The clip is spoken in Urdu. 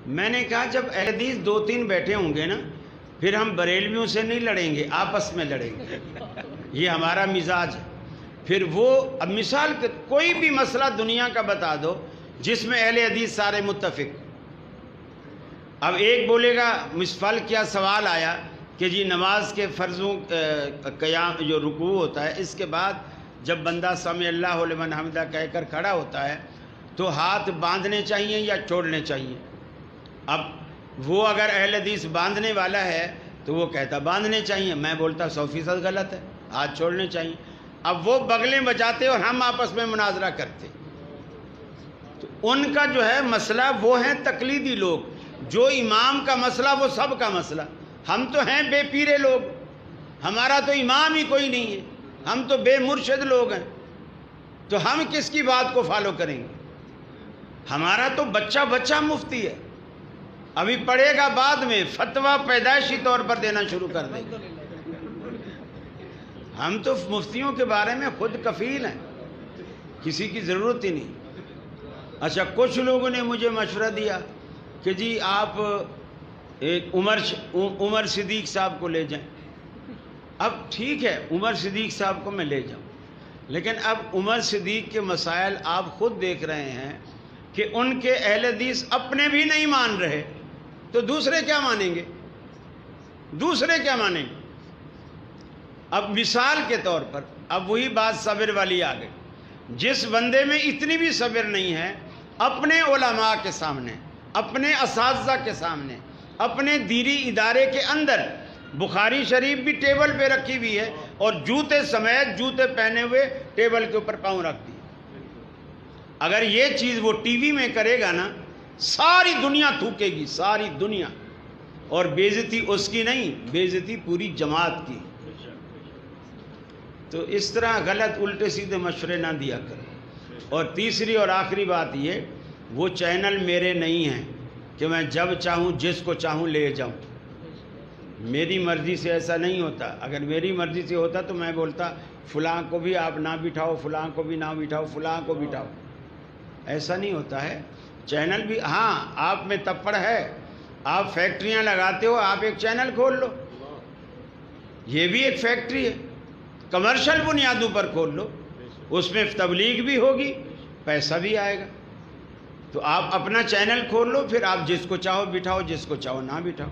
میں نے کہا جب اہل حدیث 2-3 بیٹھے ہوں گے نا پھر ہم بریلویوں سے نہیں لڑیں گے، آپس میں لڑیں گے، یہ ہمارا مزاج ہے۔ پھر وہ اب مثال کوئی بھی مسئلہ دنیا کا بتا دو جس میں اہل حدیث سارے متفق۔ اب ایک بولے گا مثال کیا سوال آیا کہ جی نماز کے فرضوں قیام جو رکوع ہوتا ہے اس کے بعد جب بندہ سمع اللہ لمن حمدہ کہہ کر کھڑا ہوتا ہے تو ہاتھ باندھنے چاہیے یا چھوڑنے چاہیے؟ اب وہ اگر اہل حدیث باندھنے والا ہے تو وہ کہتا باندھنے چاہیے، میں بولتا 100% غلط ہے، ہاتھ چھوڑنے چاہیے۔ اب وہ بغلیں بجاتے اور ہم آپس میں مناظرہ کرتے، تو ان کا جو ہے مسئلہ وہ ہیں تقلیدی لوگ، جو امام کا مسئلہ وہ سب کا مسئلہ۔ ہم تو ہیں بے پیرے لوگ، ہمارا تو امام ہی کوئی نہیں ہے، ہم تو بے مرشد لوگ ہیں، تو ہم کس کی بات کو فالو کریں گے؟ ہمارا تو بچہ بچہ مفتی ہے، ابھی پڑھے گا بعد میں فتویٰ پیدائشی طور پر دینا شروع کر دے گا۔ ہم تو مفتیوں کے بارے میں خود کفیل ہیں، کسی کی ضرورت ہی نہیں۔ اچھا کچھ لوگوں نے مجھے مشورہ دیا کہ جی آپ ایک عمر صدیق صاحب کو لے جائیں۔ اب ٹھیک ہے عمر صدیق صاحب کو میں لے جاؤں، لیکن اب عمر صدیق کے مسائل آپ خود دیکھ رہے ہیں کہ ان کے اہل حدیث اپنے بھی نہیں مان رہے تو دوسرے کیا مانیں گے؟ دوسرے کیا مانیں گے؟ اب مثال کے طور پر اب وہی بات صبر والی آ گئی۔ جس بندے میں اتنی بھی صبر نہیں ہے، اپنے علماء کے سامنے، اپنے اساتذہ کے سامنے، اپنے دینی ادارے کے اندر بخاری شریف بھی ٹیبل پہ رکھی ہوئی ہے اور جوتے سمیت جوتے پہنے ہوئے ٹیبل کے اوپر پاؤں رکھ دی۔ اگر یہ چیز وہ ٹی وی میں کرے گا نا ساری دنیا تھوکے گی، ساری دنیا، اور بے عزتی اس کی نہیں، بے عزتی پوری جماعت کی۔ تو اس طرح غلط الٹے سیدھے مشورے نہ دیا کرو۔ اور تیسری اور آخری بات یہ، وہ چینل میرے نہیں ہیں کہ میں جب چاہوں جس کو چاہوں لے جاؤں، میری مرضی سے ایسا نہیں ہوتا۔ اگر میری مرضی سے ہوتا تو میں بولتا فلاں کو بھی آپ نہ بٹھاؤ، فلاں کو بھی نہ بٹھاؤ، فلاں کو بٹھاؤ۔ ایسا نہیں ہوتا ہے۔ چینل بھی، ہاں آپ میں تپڑ ہے، آپ فیکٹریاں لگاتے ہو، آپ ایک چینل کھول لو، یہ بھی ایک فیکٹری ہے، کمرشل بنیادوں پر کھول لو، اس میں تبلیغ بھی ہوگی، پیسہ بھی آئے گا۔ تو آپ اپنا چینل کھول لو، پھر آپ جس کو چاہو بٹھاؤ، جس کو چاہو نہ بٹھاؤ۔